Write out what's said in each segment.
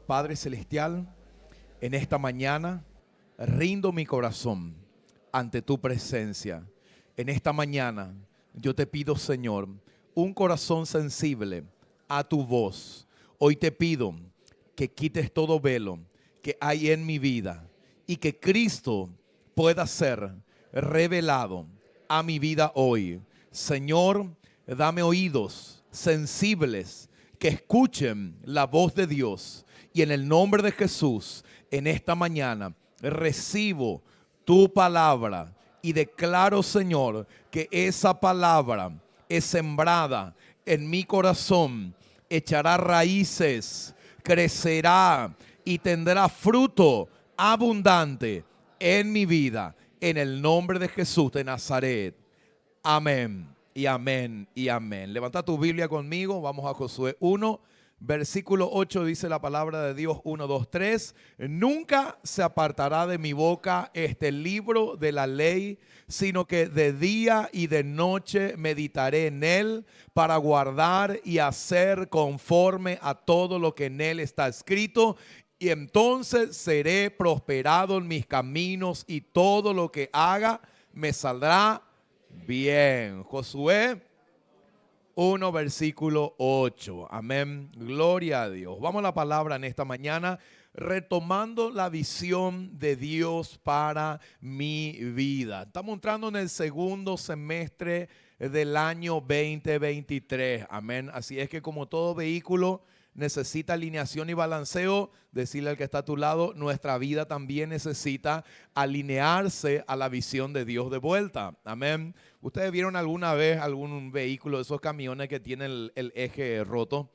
Padre Celestial, en esta mañana rindo mi corazón ante tu presencia. En esta mañana yo te pido, Señor, un corazón sensible a tu voz. Hoy te pido que quites todo velo que hay en mi vida y que Cristo pueda ser revelado a mi vida hoy. Señor, dame oídos sensibles que escuchen la voz de Dios. Y en el nombre de Jesús, en esta mañana, recibo tu palabra y declaro, Señor, que esa palabra es sembrada en mi corazón, echará raíces, crecerá y tendrá fruto abundante en mi vida. En el nombre de Jesús de Nazaret. Amén y amén y amén. Levanta tu Biblia conmigo. Vamos a Josué 1, versículo 8. Dice la palabra de Dios: 1, 2, 3. Nunca se apartará de mi boca este libro de la ley, sino que de día y de noche meditaré en él, para guardar y hacer conforme a todo lo que en él está escrito. Y entonces seré prosperado en mis caminos, y todo lo que haga me saldrá bien. Josué 1, versículo 8. Amén. Gloria a Dios. Vamos a la palabra en esta mañana, retomando la visión de Dios para mi vida. Estamos entrando en el segundo semestre del año 2023. Amén. Así es que, como todo vehículo necesita alineación y balanceo, decirle al que está a tu lado, nuestra vida también necesita alinearse a la visión de Dios de vuelta. Amén. ¿Ustedes vieron alguna vez algún vehículo de esos camiones que tienen el eje roto?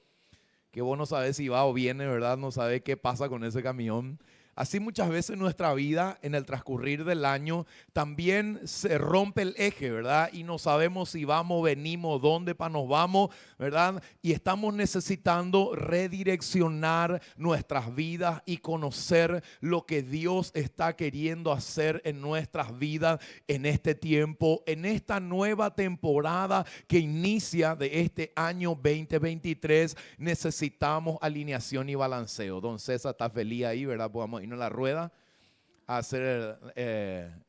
Que vos no sabés si va o viene, ¿verdad? No sabés qué pasa con ese camión. Así muchas veces nuestra vida en el transcurrir del año también se rompe el eje, ¿verdad? Y no sabemos si vamos, venimos, dónde nos vamos, ¿verdad? Y estamos necesitando redireccionar nuestras vidas y conocer lo que Dios está queriendo hacer en nuestras vidas en este tiempo, en esta nueva temporada que inicia de este año 2023. Necesitamos alineación y balanceo. Don César está feliz ahí, ¿verdad? Podemos irnos a la rueda a hacer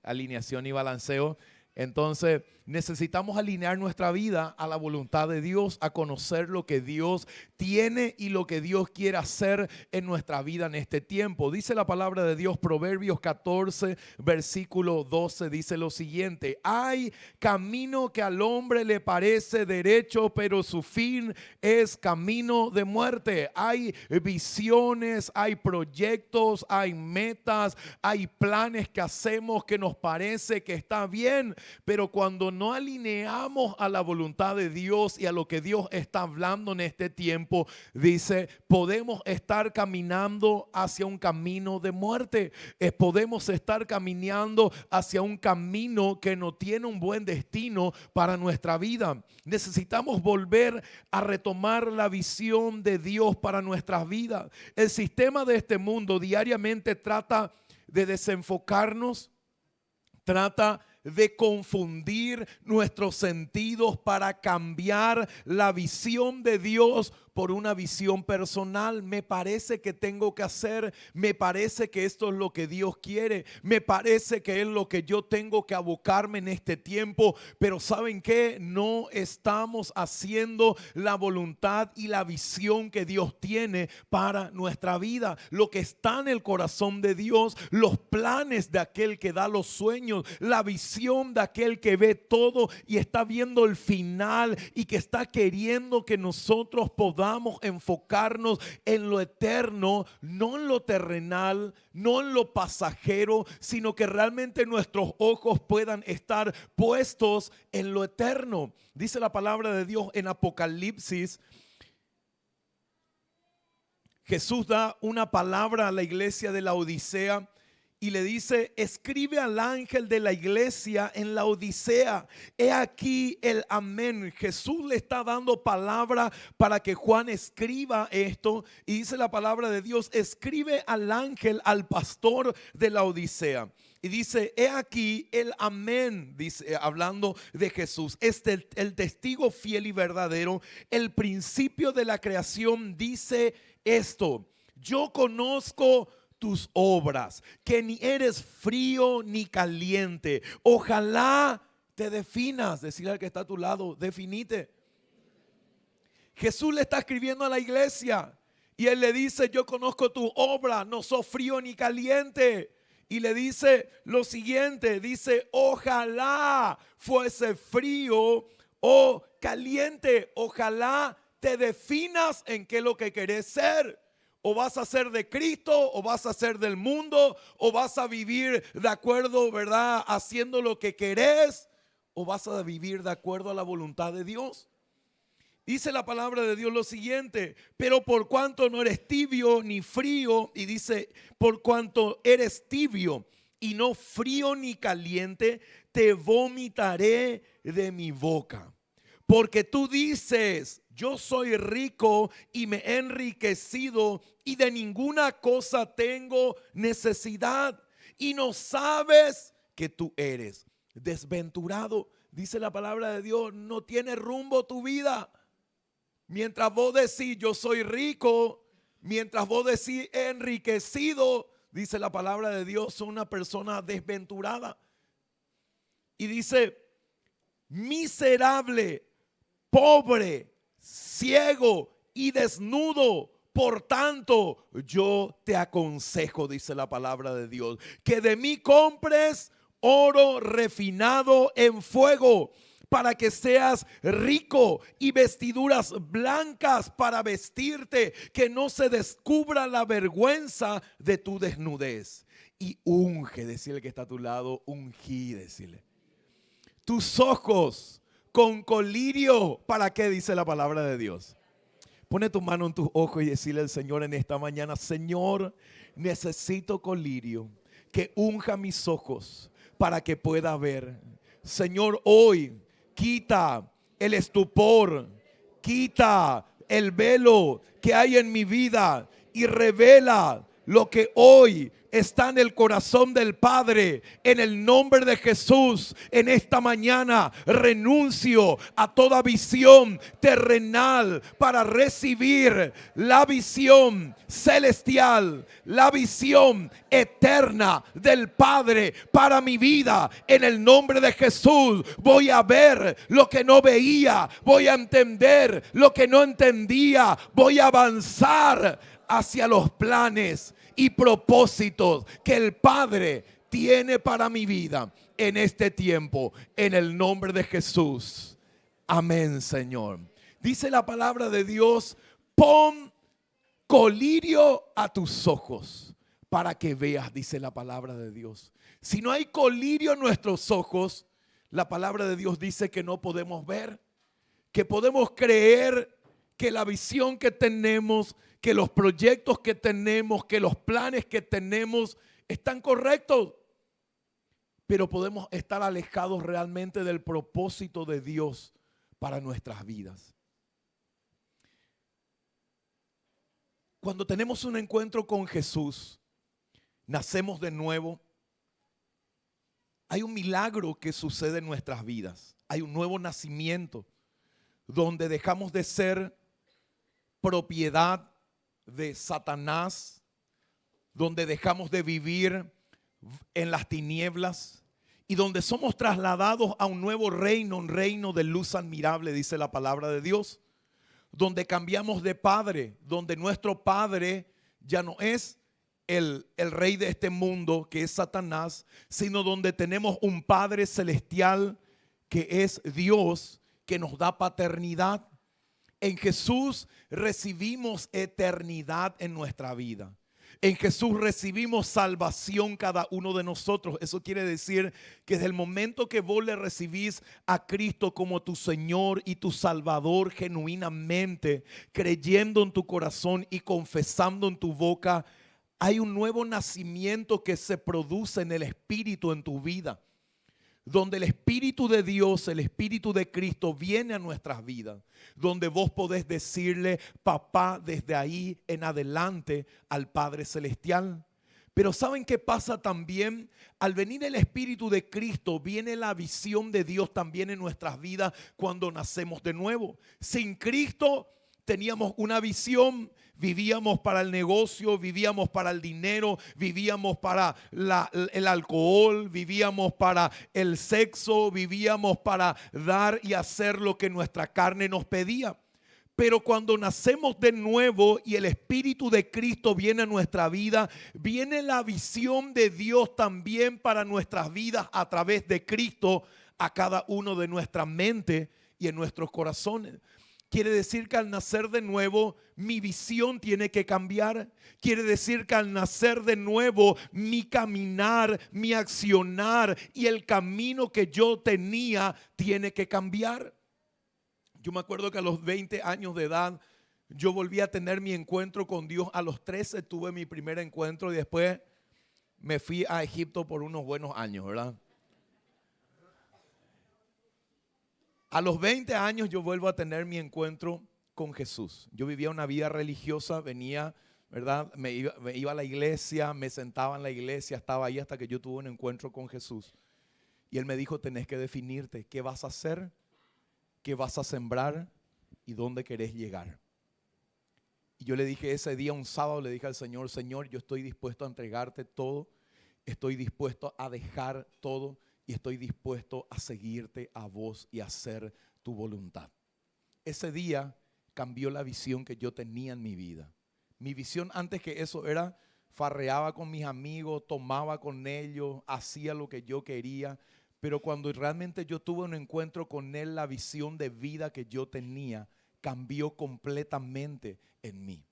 alineación y balanceo. Entonces necesitamos alinear nuestra vida a la voluntad de Dios, a conocer lo que Dios tiene y lo que Dios quiere hacer en nuestra vida en este tiempo. Dice la palabra de Dios, Proverbios 14, versículo 12, dice lo siguiente: hay camino que al hombre le parece derecho, pero su fin es camino de muerte. Hay visiones, hay proyectos, hay metas, hay planes que hacemos que nos parece que está bien, pero cuando no alineamos a la voluntad de Dios y a lo que Dios está hablando en este tiempo, dice, podemos estar caminando hacia un camino de muerte. Podemos estar caminando hacia un camino que no tiene un buen destino para nuestra vida. Necesitamos volver a retomar la visión de Dios para nuestras vidas. El sistema de este mundo diariamente trata de desenfocarnos, trata de confundir nuestros sentidos para cambiar la visión de Dios por una visión personal. Me parece que tengo que hacer, me parece que esto es lo que Dios quiere, me parece que es lo que yo tengo que abocarme en este tiempo, pero ¿saben qué? No estamos haciendo la voluntad y la visión que Dios tiene para nuestra vida. Lo que está en el corazón de Dios, los planes de aquel que da los sueños, la visión de aquel que ve todo y está viendo el final y que está queriendo que nosotros podamos enfocarnos en lo eterno, no en lo terrenal, no en lo pasajero, sino que realmente nuestros ojos puedan estar puestos en lo eterno. Dice la palabra de Dios en Apocalipsis. Jesús da una palabra a la iglesia de la Odisea y le dice: escribe al ángel de la iglesia en la Odisea, he aquí el amén. Jesús le está dando palabra para que Juan escriba esto, y dice la palabra de Dios: escribe al ángel, al pastor de la Odisea. Y dice: he aquí el amén, dice, hablando de Jesús, el testigo fiel y verdadero, el principio de la creación, dice esto: yo conozco tus obras, que ni eres frío ni caliente. Ojalá te definas. Decirle al que está a tu lado, definite. Jesús le está escribiendo a la iglesia y él le dice, yo conozco tu obra, no sos frío ni caliente. Y le dice lo siguiente, dice, ojalá fuese frío o caliente. Ojalá te definas en qué es lo que querés ser. O vas a ser de Cristo, o vas a ser del mundo, o vas a vivir de acuerdo, ¿verdad? Haciendo lo que querés, o vas a vivir de acuerdo a la voluntad de Dios. Dice la palabra de Dios lo siguiente, pero por cuanto no eres tibio ni frío, y dice, por cuanto eres tibio y no frío ni caliente, te vomitaré de mi boca. Porque tú dices, yo soy rico y me he enriquecido y de ninguna cosa tengo necesidad. Y no sabes que tú eres desventurado. Dice la palabra de Dios, no tiene rumbo tu vida. Mientras vos decís, yo soy rico, mientras vos decís, enriquecido, dice la palabra de Dios, son una persona desventurada. Y dice, miserable, pobre, ciego y desnudo. Por tanto, yo te aconsejo, dice la palabra de Dios, que de mí compres oro refinado en fuego, para que seas rico, y vestiduras blancas para vestirte, que no se descubra la vergüenza de tu desnudez. Y unge, decirle que está a tu lado, ungí, decirle. Tus ojos con colirio, ¿para qué? Dice la palabra de Dios. Pone tu mano en tus ojos y decirle al Señor en esta mañana, Señor, necesito colirio, que unja mis ojos para que pueda ver. Señor, hoy quita el estupor, quita el velo que hay en mi vida y revela lo que hoy está en el corazón del Padre. En el nombre de Jesús, en esta mañana renuncio a toda visión terrenal para recibir la visión celestial, la visión eterna del Padre para mi vida. En el nombre de Jesús voy a ver lo que no veía, voy a entender lo que no entendía, voy a avanzar hacia los planes y propósitos que el Padre tiene para mi vida en este tiempo, en el nombre de Jesús. Amén, Señor. Dice la palabra de Dios, pon colirio a tus ojos para que veas, dice la palabra de Dios. Si no hay colirio en nuestros ojos, la palabra de Dios dice que no podemos ver, que podemos creer que la visión que tenemos, que los proyectos que tenemos, que los planes que tenemos están correctos, pero podemos estar alejados realmente del propósito de Dios para nuestras vidas. Cuando tenemos un encuentro con Jesús, nacemos de nuevo, hay un milagro que sucede en nuestras vidas. Hay un nuevo nacimiento donde dejamos de ser propiedad de Satanás, donde dejamos de vivir en las tinieblas y donde somos trasladados a un nuevo reino, un reino de luz admirable, dice la palabra de Dios, donde cambiamos de padre, donde nuestro padre ya no es el rey de este mundo, que es Satanás, sino donde tenemos un Padre celestial que es Dios, que nos da paternidad. En Jesús recibimos eternidad en nuestra vida. En Jesús recibimos salvación cada uno de nosotros. Eso quiere decir que desde el momento que vos le recibís a Cristo como tu Señor y tu Salvador genuinamente, creyendo en tu corazón y confesando en tu boca, hay un nuevo nacimiento que se produce en el Espíritu en tu vida, donde el Espíritu de Dios, el Espíritu de Cristo viene a nuestras vidas, donde vos podés decirle papá desde ahí en adelante al Padre Celestial. Pero ¿saben qué pasa también? Al venir el Espíritu de Cristo, viene la visión de Dios también en nuestras vidas cuando nacemos de nuevo. Sin Cristo teníamos una visión. Vivíamos para el negocio, vivíamos para el dinero, vivíamos para el alcohol, vivíamos para el sexo, vivíamos para dar y hacer lo que nuestra carne nos pedía. Pero cuando nacemos de nuevo y el Espíritu de Cristo viene a nuestra vida, viene la visión de Dios también para nuestras vidas a través de Cristo a cada uno de nuestra mente y en nuestros corazones. Quiere decir que al nacer de nuevo, mi visión tiene que cambiar. Quiere decir que al nacer de nuevo, mi caminar, mi accionar y el camino que yo tenía tiene que cambiar. Yo me acuerdo que a los 20 años de edad, yo volví a tener mi encuentro con Dios. A los 13 tuve mi primer encuentro y después me fui a Egipto por unos buenos años, ¿verdad? A los 20 años yo vuelvo a tener mi encuentro con Jesús. Yo vivía una vida religiosa, venía, ¿verdad? Me iba a la iglesia, me sentaba en la iglesia, estaba ahí hasta que yo tuve un encuentro con Jesús. Y Él me dijo, tenés que definirte, ¿qué vas a hacer? ¿Qué vas a sembrar? ¿Y dónde querés llegar? Y yo le dije ese día, un sábado, le dije al Señor, Señor, yo estoy dispuesto a entregarte todo, estoy dispuesto a dejar todo. Y estoy dispuesto a seguirte a vos y a hacer tu voluntad. Ese día cambió la visión que yo tenía en mi vida. Mi visión antes que eso era, farreaba con mis amigos, tomaba con ellos, hacía lo que yo quería. Pero cuando realmente yo tuve un encuentro con Él, la visión de vida que yo tenía cambió completamente en mí.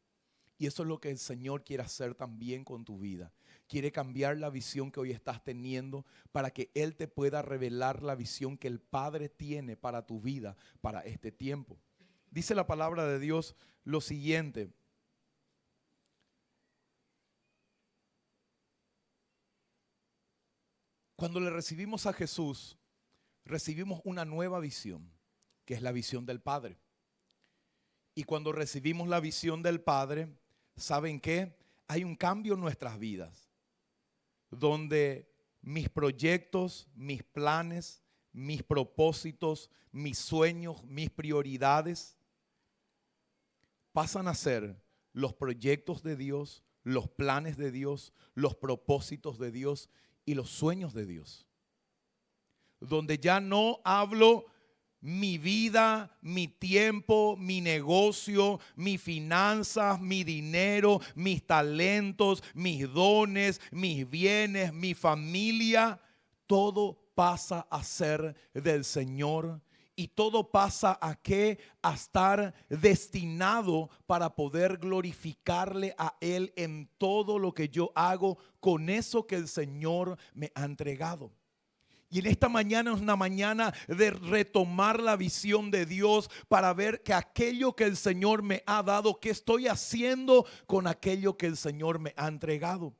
Y eso es lo que el Señor quiere hacer también con tu vida. Quiere cambiar la visión que hoy estás teniendo para que Él te pueda revelar la visión que el Padre tiene para tu vida, para este tiempo. Dice la palabra de Dios lo siguiente. Cuando le recibimos a Jesús, recibimos una nueva visión, que es la visión del Padre. Y cuando recibimos la visión del Padre, ¿saben qué? Hay un cambio en nuestras vidas, donde mis proyectos, mis planes, mis propósitos, mis sueños, mis prioridades pasan a ser los proyectos de Dios, los planes de Dios, los propósitos de Dios y los sueños de Dios. Donde ya no hablo mi vida, mi tiempo, mi negocio, mis finanzas, mi dinero, mis talentos, mis dones, mis bienes, mi familia, todo pasa a ser del Señor. Y todo pasa a qué? A estar destinado para poder glorificarle a Él en todo lo que yo hago con eso que el Señor me ha entregado. Y en esta mañana es una mañana de retomar la visión de Dios para ver que aquello que el Señor me ha dado, ¿qué estoy haciendo con aquello que el Señor me ha entregado?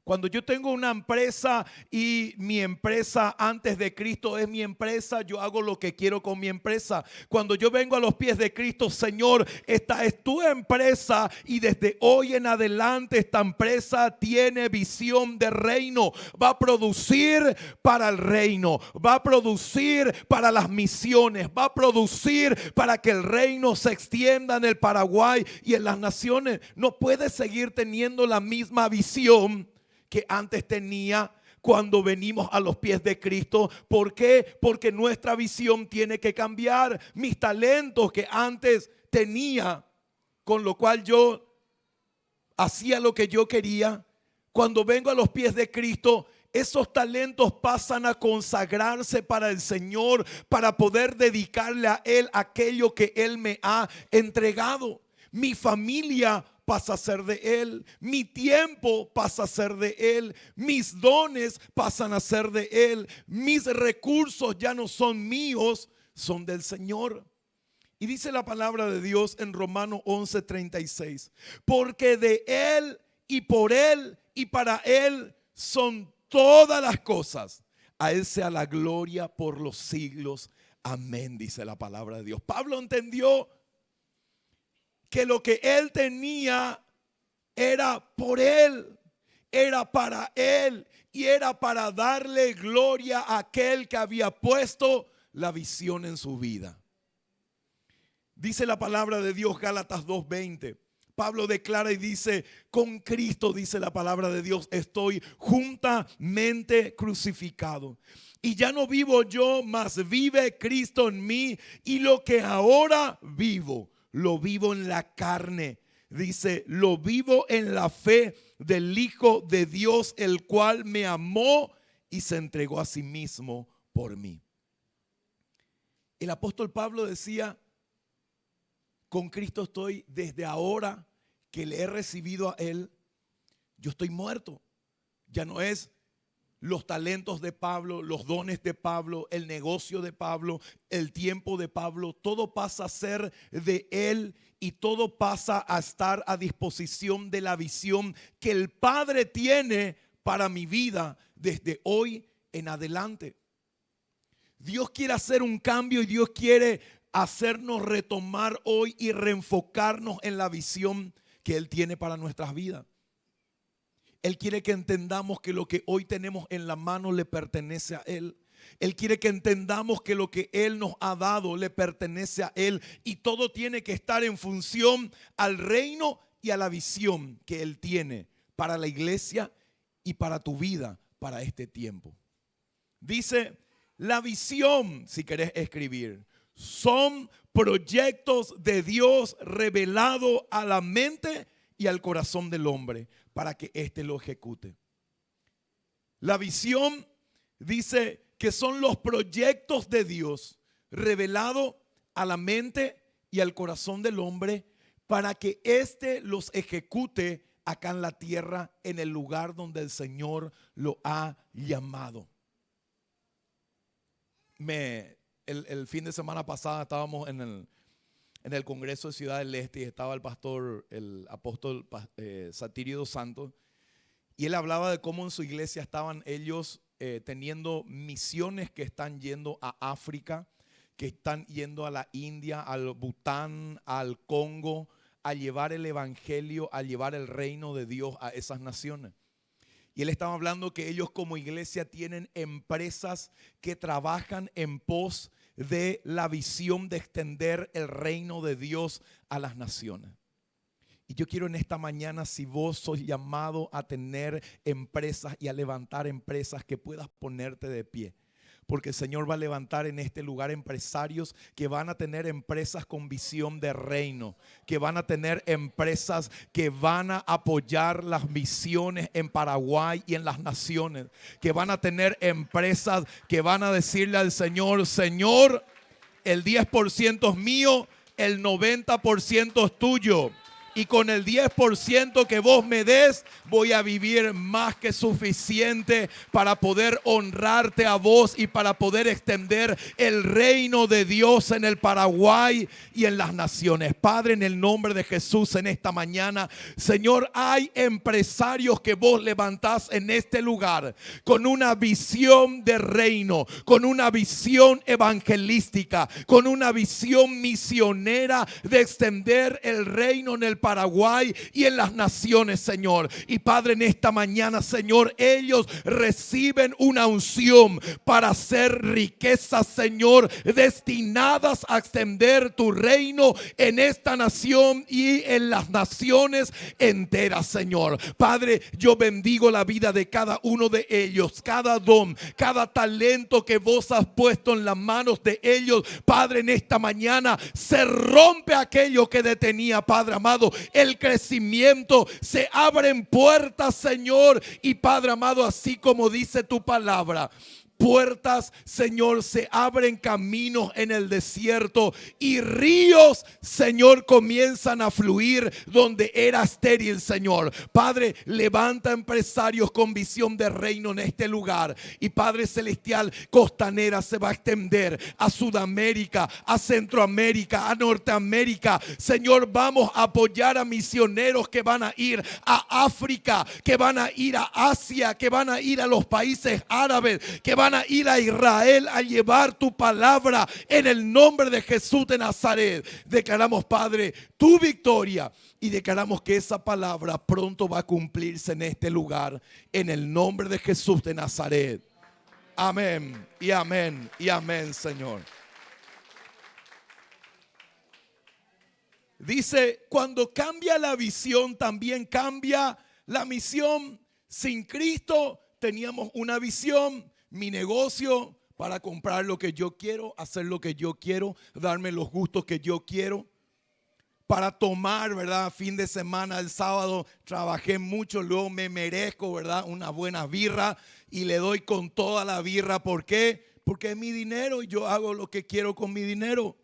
Cuando yo tengo una empresa y mi empresa antes de Cristo es mi empresa, yo hago lo que quiero con mi empresa. Cuando yo vengo a los pies de Cristo, Señor, esta es tu empresa y desde hoy en adelante esta empresa tiene visión de reino. Va a producir para el reino, va a producir para las misiones, va a producir para que el reino se extienda en el Paraguay y en las naciones. No puede seguir teniendo la misma visión que antes tenía cuando venimos a los pies de Cristo. ¿Por qué? Porque nuestra visión tiene que cambiar. Mis talentos que antes tenía, con lo cual yo hacía lo que yo quería, cuando vengo a los pies de Cristo, esos talentos pasan a consagrarse para el Señor, para poder dedicarle a Él aquello que Él me ha entregado. Mi familia pasa a ser de Él, mi tiempo pasa a ser de Él, mis dones pasan a ser de Él, mis recursos ya no son míos, son del Señor. Y dice la palabra de Dios en Romanos 11:36, porque de Él y por Él y para Él son todas las cosas. A Él sea la gloria por los siglos. Amén, dice la palabra de Dios. Pablo entendió que lo que él tenía era por él, era para él y era para darle gloria a aquel que había puesto la visión en su vida. Dice la palabra de Dios, Gálatas 2:20. Pablo declara y dice, con Cristo, dice la palabra de Dios, estoy juntamente crucificado. Y ya no vivo yo, mas vive Cristo en mí. Y lo que ahora vivo, lo vivo en la carne. Dice, lo vivo en la fe del Hijo de Dios, el cual me amó y se entregó a sí mismo por mí. El apóstol Pablo decía, con Cristo estoy desde ahora que le he recibido a Él. Yo estoy muerto. Ya no es los talentos de Pablo, los dones de Pablo, el negocio de Pablo, el tiempo de Pablo. Todo pasa a ser de Él y todo pasa a estar a disposición de la visión que el Padre tiene para mi vida desde hoy en adelante. Dios quiere hacer un cambio y Dios quiere hacernos retomar hoy y reenfocarnos en la visión que Él tiene para nuestras vidas. Él quiere que entendamos que lo que hoy tenemos en la mano le pertenece a Él. Él quiere que entendamos que lo que Él nos ha dado le pertenece a Él. Y todo tiene que estar en función al reino y a la visión que Él tiene para la iglesia y para tu vida, para este tiempo. Dice, la visión, si querés escribir, son proyectos de Dios revelados a la mente y al corazón del hombre para que éste lo ejecute. La visión dice que son los proyectos de Dios revelados a la mente y al corazón del hombre para que éste los ejecute acá en la tierra, en el lugar donde el Señor lo ha llamado. El fin de semana pasada estábamos en el Congreso de Ciudad del Este y estaba el pastor, el apóstol Satirio dos Santos, y él hablaba de cómo en su iglesia estaban ellos teniendo misiones que están yendo a África, que están yendo a la India, al Bután, al Congo, a llevar el evangelio, a llevar el reino de Dios a esas naciones. Y él estaba hablando que ellos como iglesia tienen empresas que trabajan en pos de la visión de extender el reino de Dios a las naciones. Y yo quiero en esta mañana, si vos sos llamado a tener empresas y a levantar empresas, que puedas ponerte de pie. Porque el Señor va a levantar en este lugar empresarios que van a tener empresas con visión de reino, que van a tener empresas que van a apoyar las misiones en Paraguay y en las naciones, que van a tener empresas que van a decirle al Señor, Señor, el 10% es mío, el 90% es tuyo. Y con el 10% que vos me des, voy a vivir más que suficiente para poder honrarte a vos y para poder extender el reino de Dios en el Paraguay y en las naciones. Padre, en el nombre de Jesús, en esta mañana, Señor, hay empresarios que vos levantás en este lugar con una visión de reino, con una visión evangelística, con una visión misionera de extender el reino en el Paraguay y en las naciones, Señor. Y Padre, en esta mañana, Señor, ellos reciben una unción para hacer riquezas, Señor, destinadas a extender tu reino en esta nación y en las naciones enteras, Señor. Padre, yo bendigo la vida de cada uno de ellos, cada don, cada talento que vos has puesto en las manos de ellos. Padre, en esta mañana se rompe aquello que detenía, Padre amado, el crecimiento. Se abren puertas, Señor, y Padre amado, así como dice tu palabra, puertas, Señor, se abren caminos en el desierto y ríos, Señor, comienzan a fluir donde era estéril, Señor. Padre, levanta empresarios con visión de reino en este lugar. Y Padre celestial, Costanera se va a extender a Sudamérica, a Centroamérica, a Norteamérica. Señor, vamos a apoyar a misioneros que van a ir a África, que van a ir a Asia, que van a ir a los países árabes, que van a ir a Israel a llevar tu palabra en el nombre de Jesús de Nazaret. Declaramos, Padre, tu victoria y declaramos que esa palabra pronto va a cumplirse en este lugar en el nombre de Jesús de Nazaret. Amén y amén y amén, Señor. Dice, cuando cambia la visión, también cambia la misión. Sin Cristo teníamos una visión, mi negocio para comprar lo que yo quiero, hacer lo que yo quiero, darme los gustos que yo quiero. Para tomar, ¿verdad? Fin de semana, el sábado trabajé mucho, luego me merezco, ¿verdad? Una buena birra y le doy con toda la birra. ¿Por qué? Porque es mi dinero y yo hago lo que quiero con mi dinero.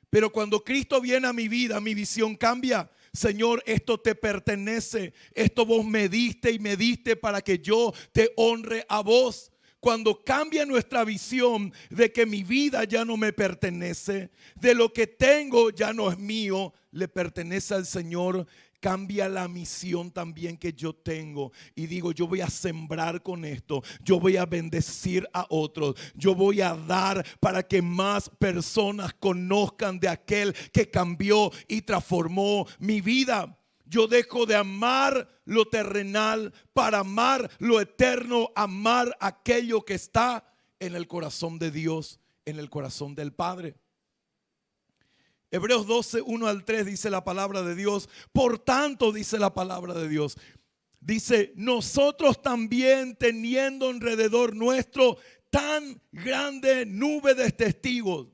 Pero cuando Cristo viene a mi vida, mi visión cambia. Señor, esto te pertenece. Esto vos me diste y me diste para que yo te honre a vos. Cuando cambia nuestra visión de que mi vida ya no me pertenece, de lo que tengo ya no es mío, le pertenece al Señor, cambia la misión también que yo tengo. Y digo, yo voy a sembrar con esto, yo voy a bendecir a otros, yo voy a dar para que más personas conozcan de aquel que cambió y transformó mi vida. Yo dejo de amar lo terrenal para amar lo eterno, amar aquello que está en el corazón de Dios, en el corazón del Padre. Hebreos 12, 1 al 3 dice la palabra de Dios. Por tanto, dice la palabra de Dios, dice, nosotros también teniendo alrededor nuestro tan grande nube de testigos.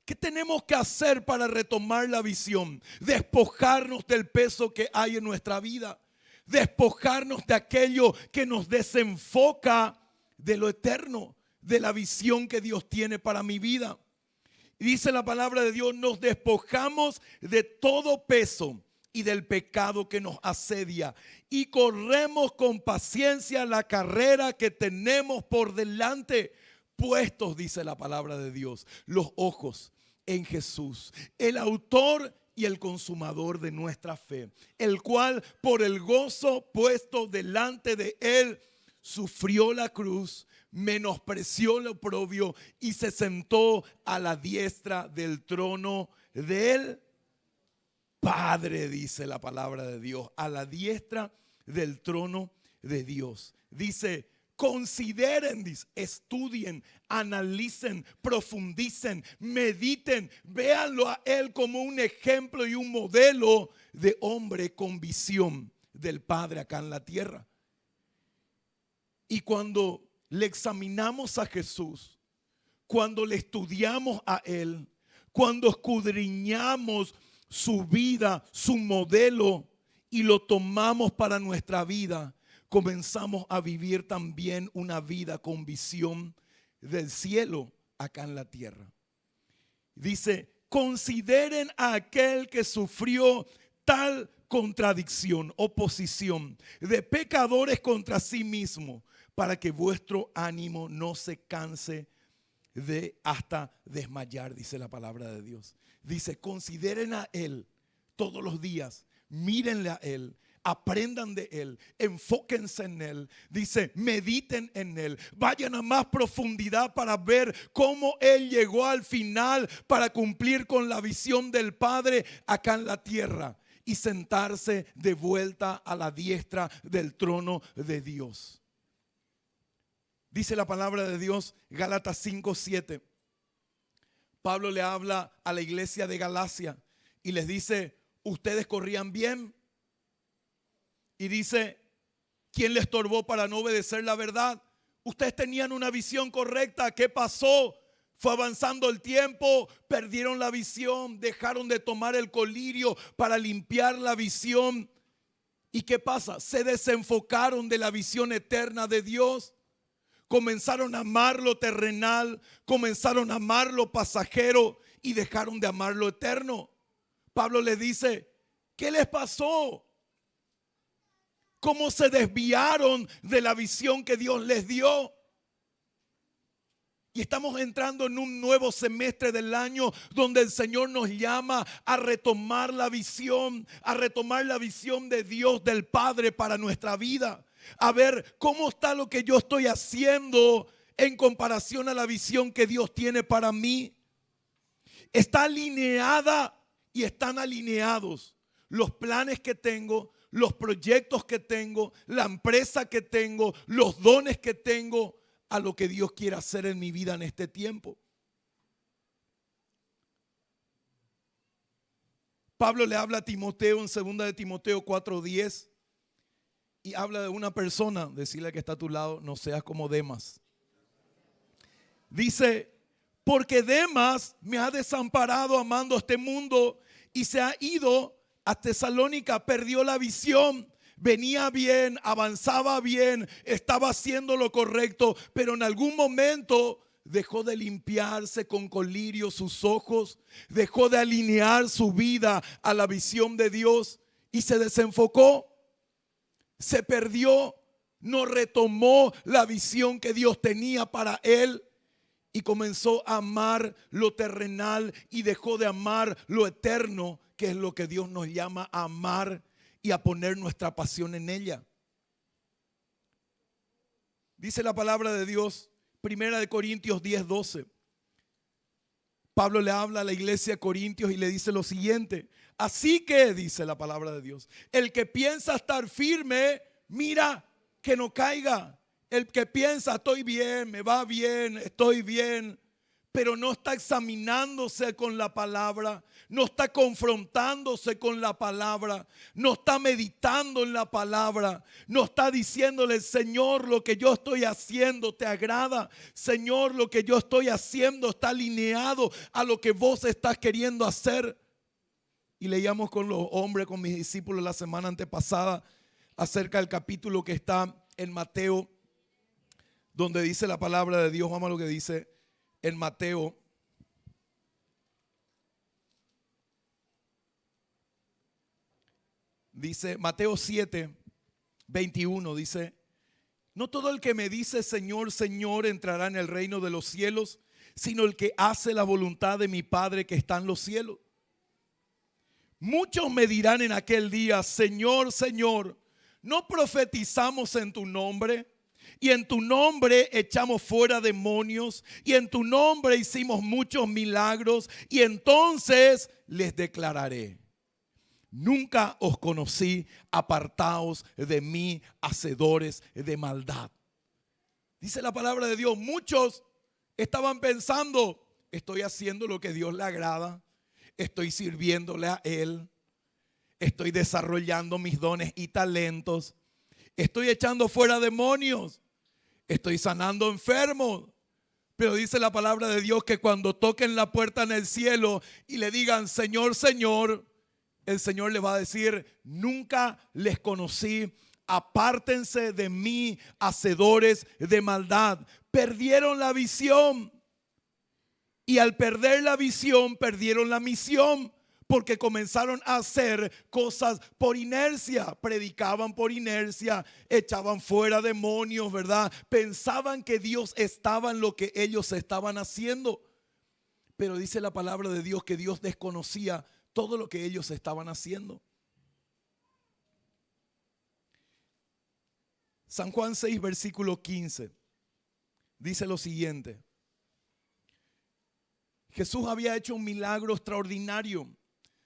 ¿Qué tenemos que hacer para retomar la visión? Despojarnos del peso que hay en nuestra vida. Despojarnos de aquello que nos desenfoca de lo eterno, de la visión que Dios tiene para mi vida. Y dice la palabra de Dios, nos despojamos de todo peso y del pecado que nos asedia y corremos con paciencia la carrera que tenemos por delante. Puestos, dice la palabra de Dios, los ojos en Jesús, el autor y el consumador de nuestra fe, el cual por el gozo puesto delante de él sufrió la cruz, menospreció el oprobio y se sentó a la diestra del trono del Padre, dice la palabra de Dios, a la diestra del trono de Dios. Dice, consideren, estudien, analicen, profundicen, mediten, véanlo a él como un ejemplo y un modelo de hombre con visión del Padre acá en la tierra. Y cuando le examinamos a Jesús, cuando le estudiamos a él, cuando escudriñamos su vida, su modelo y lo tomamos para nuestra vida, comenzamos a vivir también una vida con visión del cielo acá en la tierra. Dice, consideren a aquel que sufrió tal contradicción, oposición de pecadores contra sí mismo, para que vuestro ánimo no se canse de hasta desmayar, dice la palabra de Dios. Dice, consideren a él todos los días, mírenle a él, aprendan de él, enfóquense en él. Dice, mediten en él, vayan a más profundidad para ver cómo él llegó al final para cumplir con la visión del Padre acá en la tierra y sentarse de vuelta a la diestra del trono de Dios. Dice la palabra de Dios, Gálatas 5:7. Pablo le habla a la iglesia de Galacia y les dice, ustedes corrían bien. Y dice, ¿quién les estorbó para no obedecer la verdad? Ustedes tenían una visión correcta. ¿Qué pasó? Fue avanzando el tiempo, perdieron la visión, dejaron de tomar el colirio para limpiar la visión. ¿Y qué pasa? Se desenfocaron de la visión eterna de Dios. Comenzaron a amar lo terrenal, comenzaron a amar lo pasajero y dejaron de amar lo eterno. Pablo les dice, ¿qué les pasó? ¿Cómo se desviaron de la visión que Dios les dio? Y estamos entrando en un nuevo semestre del año donde el Señor nos llama a retomar la visión de Dios, del Padre para nuestra vida. A ver cómo está lo que yo estoy haciendo en comparación a la visión que Dios tiene para mí. Está alineada y están alineados los planes que tengo, los proyectos que tengo, la empresa que tengo, los dones que tengo a lo que Dios quiere hacer en mi vida en este tiempo. Pablo le habla a Timoteo en 2 de Timoteo 4:10 y habla de una persona, decirle que está a tu lado, no seas como Demas. Dice, porque Demas me ha desamparado amando este mundo y se ha ido a Tesalónica, perdió la visión. Venía bien, avanzaba bien, estaba haciendo lo correcto, pero en algún momento dejó de limpiarse con colirio sus ojos, dejó de alinear su vida a la visión de Dios y se desenfocó, se perdió, no retomó la visión que Dios tenía para él y comenzó a amar lo terrenal y dejó de amar lo eterno, que es lo que Dios nos llama a amar y a poner nuestra pasión en ella. Dice la palabra de Dios, 1 Corintios 10:12. Pablo le habla a la iglesia de Corintios y le dice lo siguiente: así que, dice la palabra de Dios, el que piensa estar firme, mira que no caiga. El que piensa estoy bien, me va bien, estoy bien, pero no está examinándose con la palabra, no está confrontándose con la palabra, no está meditando en la palabra, no está diciéndole, Señor, lo que yo estoy haciendo te agrada, Señor, lo que yo estoy haciendo está alineado a lo que vos estás queriendo hacer. Y leíamos con los hombres, con mis discípulos la semana antepasada acerca del capítulo que está en Mateo, donde dice la palabra de Dios. Vamos a lo que dice en Mateo. Dice Mateo 7:21, dice, no todo el que me dice Señor, Señor entrará en el reino de los cielos, sino el que hace la voluntad de mi Padre que está en los cielos. Muchos me dirán en aquel día, Señor, Señor, ¿no profetizamos en tu nombre? Y en tu nombre echamos fuera demonios, y en tu nombre hicimos muchos milagros. Y entonces les declararé, nunca os conocí, apartaos de mí, hacedores de maldad. Dice la palabra de Dios, muchos estaban pensando, estoy haciendo lo que Dios le agrada, estoy sirviéndole a Él, estoy desarrollando mis dones y talentos, estoy echando fuera demonios, estoy sanando enfermos. Pero dice la palabra de Dios que cuando toquen la puerta en el cielo y le digan Señor, Señor, el Señor les va a decir, nunca les conocí, apártense de mí, hacedores de maldad. Perdieron la visión y al perder la visión perdieron la misión. Porque comenzaron a hacer cosas por inercia, predicaban por inercia, echaban fuera demonios, ¿verdad? Pensaban que Dios estaba en lo que ellos estaban haciendo. Pero dice la palabra de Dios que Dios desconocía todo lo que ellos estaban haciendo. San Juan 6, versículo 15, dice lo siguiente. Jesús había hecho un milagro extraordinario.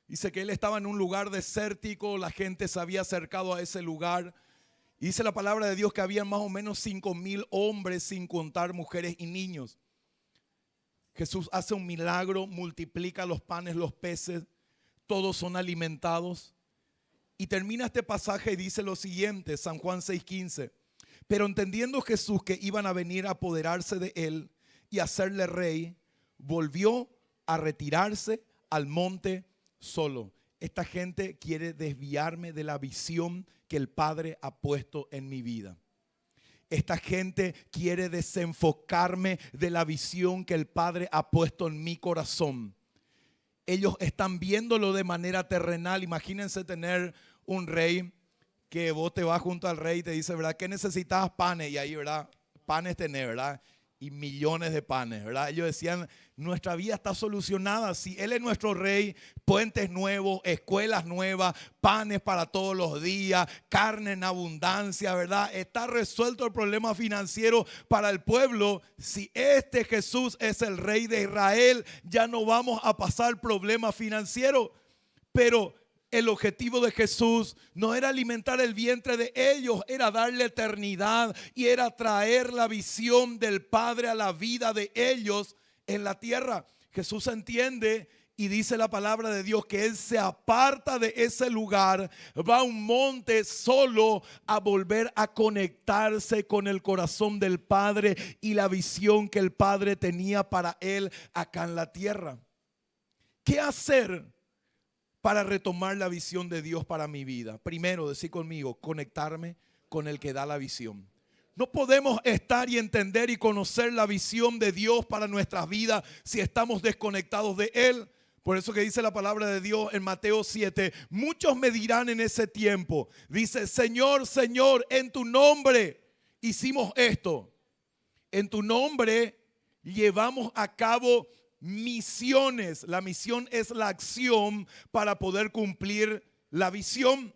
Dice que él estaba en un lugar desértico, la gente se había acercado a ese lugar. Y dice la palabra de Dios que había más o menos 5,000 hombres, sin contar mujeres y niños. Jesús hace un milagro, multiplica los panes, los peces, todos son alimentados. Y termina este pasaje y dice lo siguiente, San Juan 6:15. Pero entendiendo Jesús que iban a venir a apoderarse de él y hacerle rey, volvió a retirarse al monte solo. Esta gente quiere desviarme de la visión que el Padre ha puesto en mi vida. Esta gente quiere desenfocarme de la visión que el Padre ha puesto en mi corazón. Ellos están viéndolo de manera terrenal. Imagínense tener un rey que vos te vas junto al rey y te dice, ¿verdad? ¿Qué necesitabas? Panes. Y ahí, ¿verdad? Panes tenés, ¿verdad? Y millones de panes, ¿verdad? Ellos decían, nuestra vida está solucionada. Si Él es nuestro rey, puentes nuevos, escuelas nuevas, panes para todos los días, carne en abundancia, ¿verdad? Está resuelto el problema financiero para el pueblo. Si este Jesús es el rey de Israel, ya no vamos a pasar problemas financieros. Pero el objetivo de Jesús no era alimentar el vientre de ellos, era darle eternidad y era traer la visión del Padre a la vida de ellos en la tierra. Jesús entiende Y dice la palabra de Dios que él se aparta de ese lugar, va a un monte solo a volver a conectarse con el corazón del Padre y la visión que el Padre tenía para él acá en la tierra. ¿Qué hacer para retomar la visión de Dios para mi vida? Primero, decir conmigo, conectarme con el que da la visión. No podemos estar y entender y conocer la visión de Dios para nuestras vidas si estamos desconectados de Él. Por eso que dice la palabra de Dios en Mateo 7, muchos me dirán en ese tiempo, dice, Señor, Señor, en tu nombre hicimos esto. En tu nombre llevamos a cabo misiones. La misión es la acción para poder cumplir la visión.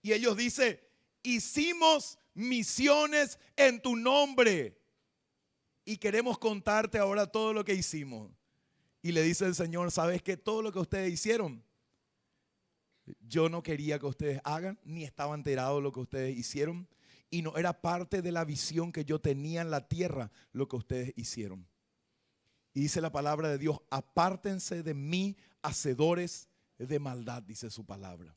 Y ellos dicen, hicimos misiones en tu nombre y queremos contarte ahora todo lo que hicimos. Y le dice el Señor, ¿sabes qué? Todo lo que ustedes hicieron, yo no quería que ustedes hagan, ni estaba enterado de lo que ustedes hicieron, y no era parte de la visión que yo tenía en la tierra lo que ustedes hicieron. Y dice la palabra de Dios, apártense de mí, hacedores de maldad, dice su palabra.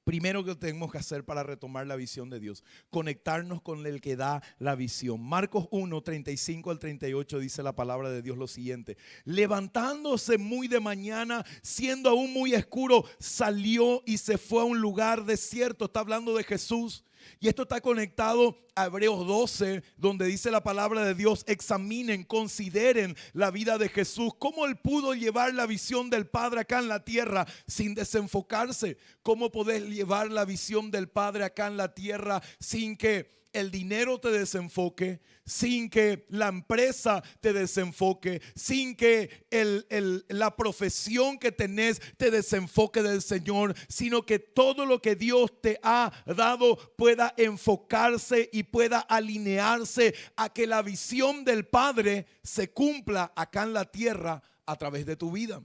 Primero que tenemos que hacer para retomar la visión de Dios, conectarnos con el que da la visión. Marcos 1, 35 al 38 dice la palabra de Dios lo siguiente. Levantándose muy de mañana, siendo aún muy oscuro, salió y se fue a un lugar desierto. Está hablando de Jesús. Y esto está conectado a Hebreos 12, donde dice la palabra de Dios, examinen, consideren la vida de Jesús, cómo él pudo llevar la visión del Padre acá en la tierra sin desenfocarse, cómo podés llevar la visión del Padre acá en la tierra sin que el dinero te desenfoque, sin que la empresa te desenfoque, sin que la profesión que tenés te desenfoque del Señor, sino que todo lo que Dios te ha dado pueda enfocarse y pueda alinearse a que la visión del Padre se cumpla acá en la tierra a través de tu vida.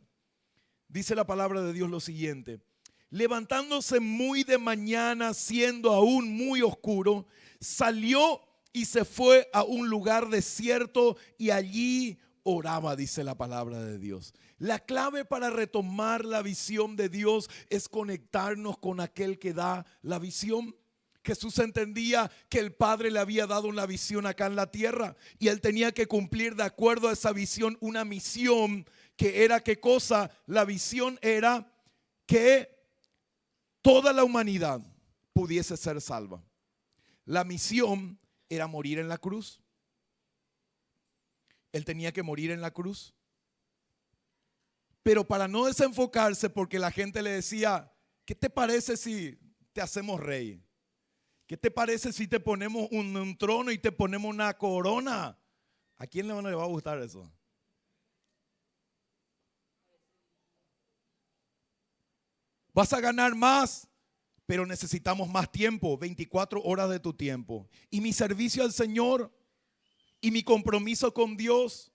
Dice la palabra de Dios lo siguiente: levantándose muy de mañana, siendo aún muy oscuro, salió y se fue a un lugar desierto y allí oraba, dice la palabra de Dios. La clave para retomar la visión de Dios es conectarnos con aquel que da la visión. Jesús entendía que el Padre le había dado una visión acá en la tierra y él tenía que cumplir de acuerdo a esa visión una misión que era, ¿qué cosa? La visión era que toda la humanidad pudiese ser salva. La misión era morir en la cruz. Él tenía que morir en la cruz. Pero para no desenfocarse, porque la gente le decía, ¿qué te parece si te hacemos rey? ¿Qué te parece si te ponemos un trono y te ponemos una corona? ¿A quién le va a gustar eso? Vas a ganar más, pero necesitamos más tiempo, 24 horas de tu tiempo. Y mi servicio al Señor y mi compromiso con Dios.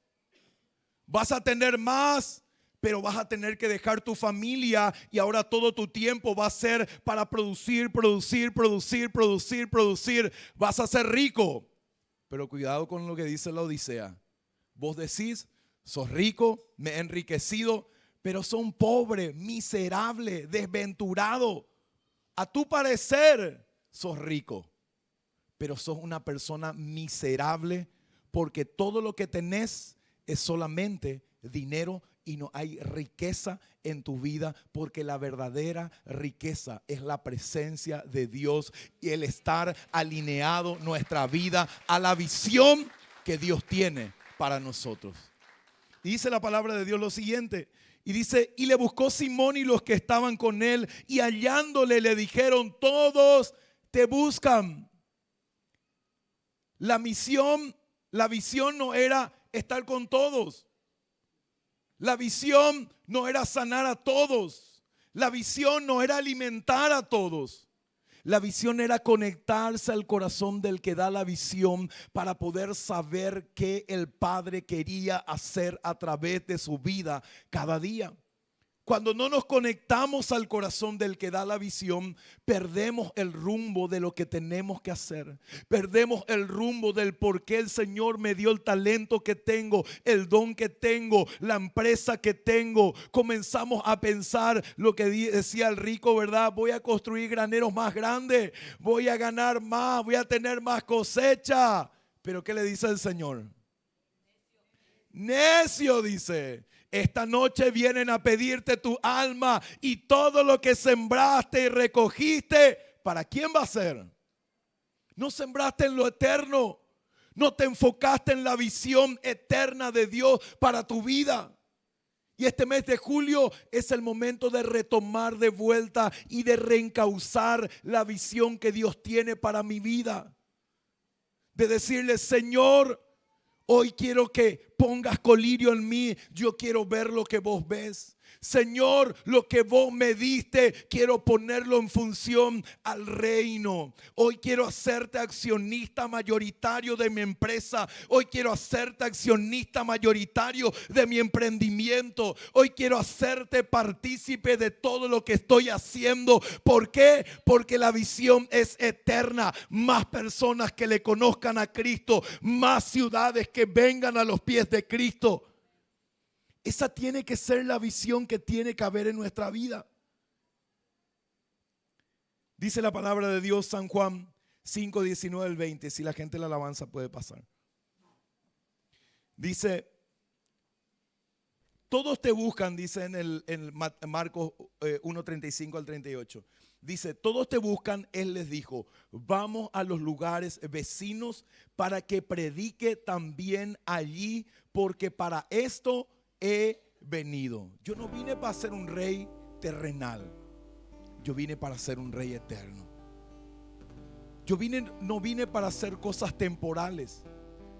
Vas a tener más, pero vas a tener que dejar tu familia y ahora todo tu tiempo va a ser para producir. Vas a ser rico, pero cuidado con lo que dice la Odisea. Vos decís, sos rico, me he enriquecido, pero son pobre, miserable, desventurado. A tu parecer sos rico, pero sos una persona miserable porque todo lo que tenés es solamente dinero y no hay riqueza en tu vida, porque la verdadera riqueza es la presencia de Dios y el estar alineado nuestra vida a la visión que Dios tiene para nosotros. Y dice la palabra de Dios lo siguiente, y dice, y le buscó Simón y los que estaban con él, y hallándole le dijeron, todos te buscan. La visión no era estar con todos. La visión no era sanar a todos. La visión no era alimentar a todos. La visión era conectarse al corazón del que da la visión para poder saber qué el Padre quería hacer a través de su vida cada día. Cuando no nos conectamos al corazón del que da la visión, perdemos el rumbo de lo que tenemos que hacer. Perdemos el rumbo del por qué el Señor me dio el talento que tengo, el don que tengo, la empresa que tengo. Comenzamos a pensar lo que decía el rico, ¿verdad? Voy a construir graneros más grandes, voy a ganar más, voy a tener más cosecha. Pero ¿qué le dice el Señor? Necio, dice. Esta noche vienen a pedirte tu alma y todo lo que sembraste y recogiste, ¿para quién va a ser? No sembraste en lo eterno. No te enfocaste en la visión eterna de Dios para tu vida. Y este mes de julio es el momento de retomar de vuelta y de reencauzar la visión que Dios tiene para mi vida. De decirle, Señor, hoy quiero que pongas colirio en mí. Yo quiero ver lo que vos ves. Señor, lo que vos me diste, quiero ponerlo en función al reino. Hoy quiero hacerte accionista mayoritario de mi empresa. Hoy quiero hacerte accionista mayoritario de mi emprendimiento. Hoy quiero hacerte partícipe de todo lo que estoy haciendo. ¿Por qué? Porque la visión es eterna. Más personas que le conozcan a Cristo, más ciudades que vengan a los pies de Cristo. Esa tiene que ser la visión que tiene que haber en nuestra vida. Dice la palabra de Dios, San Juan 5, 19 al 20. Si la gente de la alabanza puede pasar. Dice, todos te buscan, dice en Marcos 1, 35 al 38. Dice, todos te buscan, Él les dijo, vamos a los lugares vecinos para que predique también allí, porque para esto he venido. Yo no vine para ser un rey terrenal. Yo vine para ser un rey eterno. No vine para hacer cosas temporales.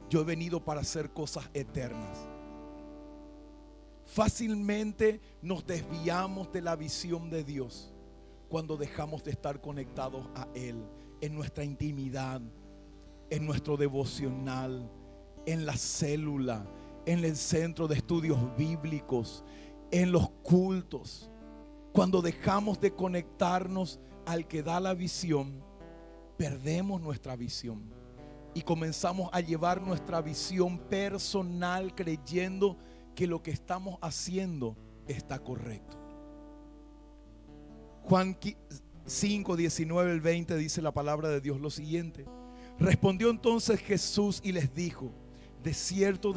Yo he venido para hacer cosas eternas. Fácilmente nos desviamos de la visión de Dios cuando dejamos de estar conectados a Él en nuestra intimidad, en nuestro devocional, en la célula, en el centro de estudios bíblicos, en los cultos. Cuando dejamos de conectarnos al que da la visión, perdemos nuestra visión y comenzamos a llevar nuestra visión personal creyendo que lo que estamos haciendo está correcto. Juan 5, 19 al 20 dice la palabra de Dios lo siguiente. Respondió entonces Jesús y les dijo, de cierto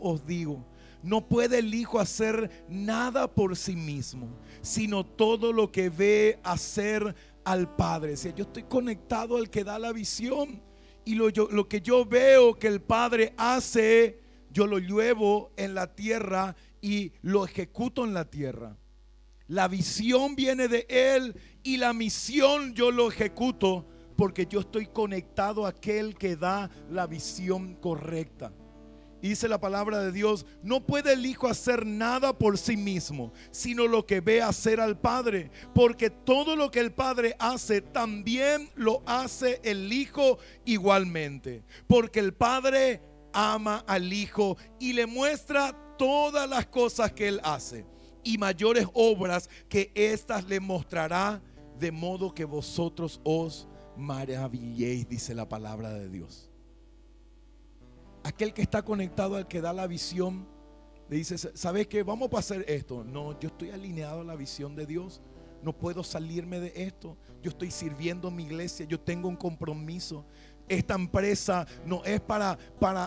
os digo, no puede el Hijo hacer nada por sí mismo, sino todo lo que ve hacer al Padre. O sea, yo estoy conectado al que da la visión y lo que yo veo que el Padre hace, yo lo llevo en la tierra y lo ejecuto en la tierra. La visión viene de Él y la misión yo lo ejecuto porque yo estoy conectado a aquel que da la visión correcta. Dice la palabra de Dios, no puede el Hijo hacer nada por sí mismo, sino lo que ve hacer al Padre, porque todo lo que el Padre hace, también lo hace el Hijo igualmente, porque el Padre ama al Hijo y le muestra todas las cosas que Él hace, y mayores obras que éstas le mostrará, de modo que vosotros os maravilléis, dice la palabra de Dios. Aquel que está conectado al que da la visión, le dice, ¿sabes qué? Vamos a hacer esto. No, yo estoy alineado a la visión de Dios. No puedo salirme de esto. Yo estoy sirviendo en mi iglesia. Yo tengo un compromiso. Esta empresa no es para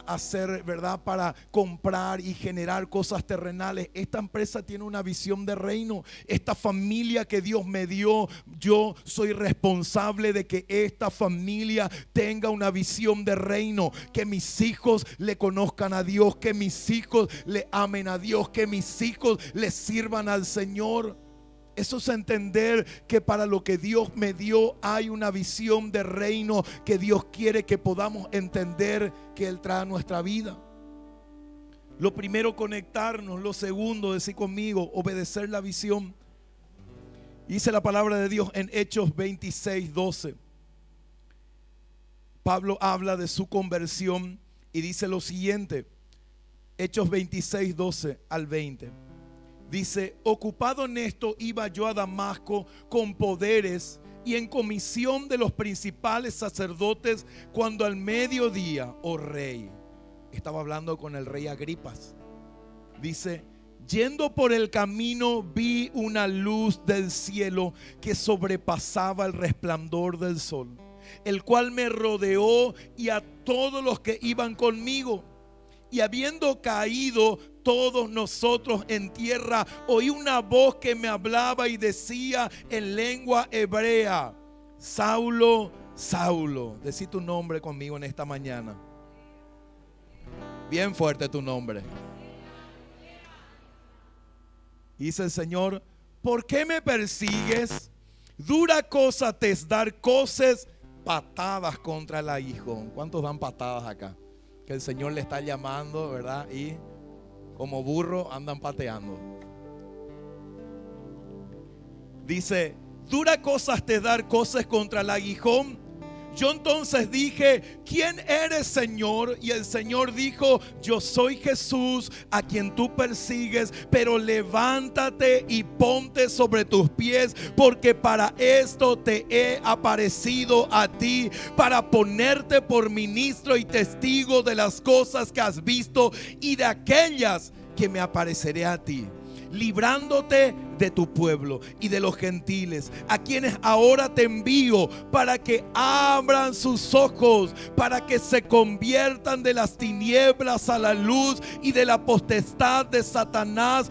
hacer, ¿verdad? Para comprar y generar cosas terrenales. Esta empresa tiene una visión de reino. Esta familia que Dios me dio, yo soy responsable de que esta familia tenga una visión de reino. Que mis hijos le conozcan a Dios, que mis hijos le amen a Dios, que mis hijos le sirvan al Señor. Eso es entender que para lo que Dios me dio hay una visión de reino que Dios quiere que podamos entender que Él trae a nuestra vida. Lo primero, conectarnos. Lo segundo, decir conmigo, obedecer la visión. Dice la palabra de Dios en Hechos 26, 12. Pablo habla de su conversión y dice lo siguiente. Hechos 26, 12 al 20. Dice: ocupado en esto, iba yo a Damasco con poderes y en comisión de los principales sacerdotes, cuando al mediodía, oh rey, estaba hablando con el rey Agripas, dice: yendo por el camino vi una luz del cielo que sobrepasaba el resplandor del sol, el cual me rodeó y a todos los que iban conmigo. Y habiendo caído todos nosotros en tierra, oí una voz que me hablaba y decía en lengua hebrea: Saulo, Saulo. Decí tu nombre conmigo en esta mañana. Bien fuerte tu nombre. Dice el Señor: ¿por qué me persigues? Dura cosa te es dar coces, patadas contra el aguijón. ¿Cuántos dan patadas acá? Que el Señor le está llamando, ¿verdad? Y como burro andan pateando. Dice: dura cosas te dar coces contra el aguijón. Yo entonces dije: ¿quién eres, Señor? Y el Señor dijo: yo soy Jesús a quien tú persigues, pero levántate y ponte sobre tus pies, porque para esto te he aparecido a ti, para ponerte por ministro y testigo de las cosas que has visto y de aquellas que me apareceré a ti, librándote de tu pueblo y de los gentiles, a quienes ahora te envío, para que abran sus ojos, para que se conviertan de las tinieblas a la luz y de la potestad de Satanás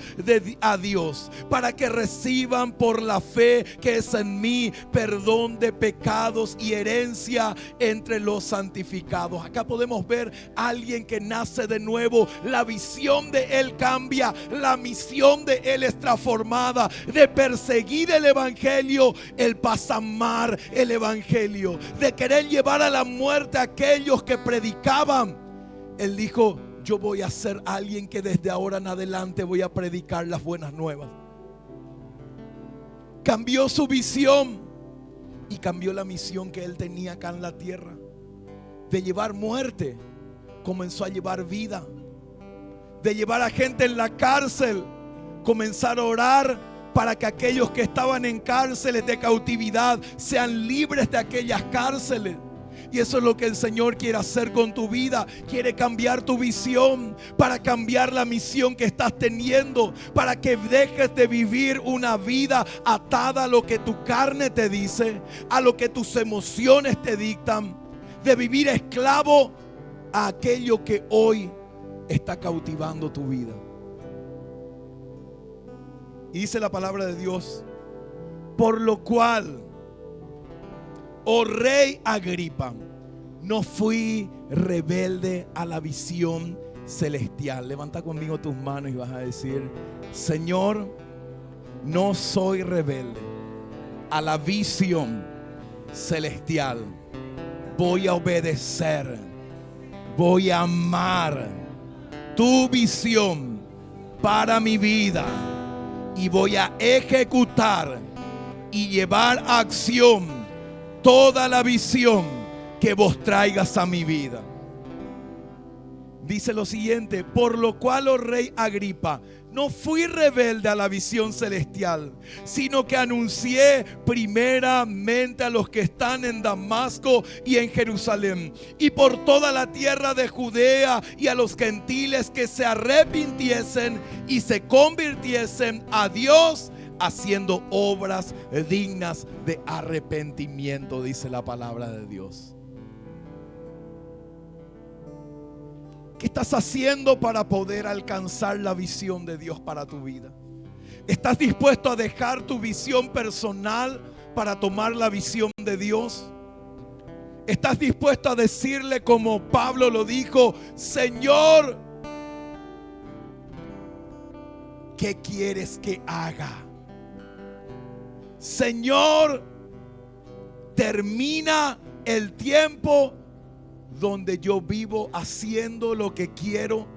a Dios, para que reciban por la fe que es en mí perdón de pecados y herencia entre los santificados. Acá podemos ver a alguien que nace de nuevo. La visión de él cambia, la misión de él es transformada. De perseguir el evangelio, él pasa a amar el evangelio. De querer llevar a la muerte a aquellos que predicaban, él dijo: yo voy a ser alguien que desde ahora en adelante voy a predicar las buenas nuevas. Cambió su visión y cambió la misión que él tenía acá en la tierra. De llevar muerte, comenzó a llevar vida. De llevar a gente en la cárcel, comenzar a orar para que aquellos que estaban en cárceles de cautividad sean libres de aquellas cárceles. Y eso es lo que el Señor quiere hacer con tu vida. Quiere cambiar tu visión, para cambiar la misión que estás teniendo, para que dejes de vivir una vida atada a lo que tu carne te dice, a lo que tus emociones te dictan, de vivir esclavo a aquello que hoy está cautivando tu vida. Y dice la palabra de Dios: por lo cual, oh rey Agripa, no fui rebelde a la visión celestial. Levanta conmigo tus manos y vas a decir: Señor, no soy rebelde a la visión celestial. Voy a obedecer, voy a amar tu visión para mi vida. Y voy a ejecutar y llevar a acción toda la visión que vos traigas a mi vida. Dice lo siguiente: por lo cual, oh rey Agripa, no fui rebelde a la visión celestial, sino que anuncié primeramente a los que están en Damasco y en Jerusalén, y por toda la tierra de Judea, y a los gentiles que se arrepintiesen y se convirtiesen a Dios, haciendo obras dignas de arrepentimiento, dice la palabra de Dios. ¿Qué estás haciendo para poder alcanzar la visión de Dios para tu vida? ¿Estás dispuesto a dejar tu visión personal para tomar la visión de Dios? ¿Estás dispuesto a decirle, como Pablo lo dijo: Señor, ¿qué quieres que haga? Señor, termina el tiempo donde yo vivo haciendo lo que quiero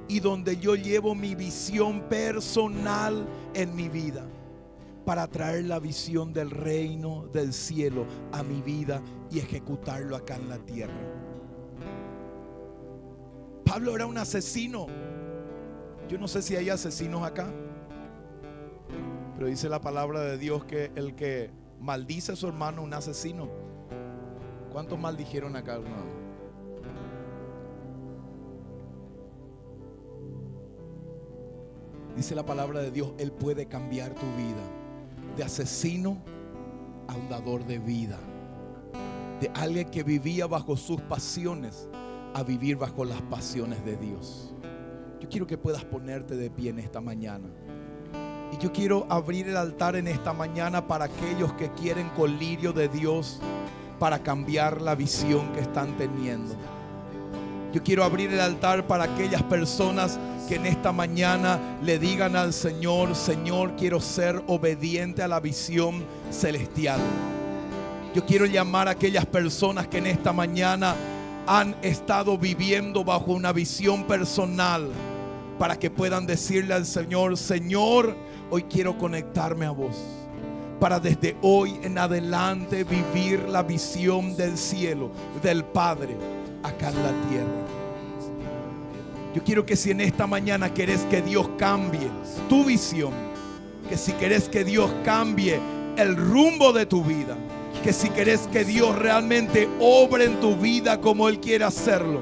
y donde yo llevo mi visión personal en mi vida, para traer la visión del reino del cielo a mi vida y ejecutarlo acá en la tierra. Pablo era un asesino. Yo no sé si hay asesinos acá. Pero dice la palabra de Dios que el que maldice a su hermano es un asesino. ¿Cuántos maldijeron acá, hermano? Dice la palabra de Dios, Él puede cambiar tu vida de asesino a un dador de vida, de alguien que vivía bajo sus pasiones a vivir bajo las pasiones de Dios. Yo quiero que puedas ponerte de pie en esta mañana. Y yo quiero abrir el altar en esta mañana para aquellos que quieren colirio de Dios para cambiar la visión que están teniendo. Yo quiero abrir el altar para aquellas personas que en esta mañana le digan al Señor: Señor, quiero ser obediente a la visión celestial. Yo quiero llamar a aquellas personas que en esta mañana han estado viviendo bajo una visión personal, para que puedan decirle al Señor: Señor, hoy quiero conectarme a vos, para desde hoy en adelante vivir la visión del cielo, del Padre, acá en la tierra. Yo quiero que si en esta mañana querés que Dios cambie tu visión, que si querés que Dios cambie el rumbo de tu vida, que si querés que Dios realmente obre en tu vida como Él quiere hacerlo,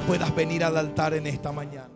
puedas venir al altar en esta mañana.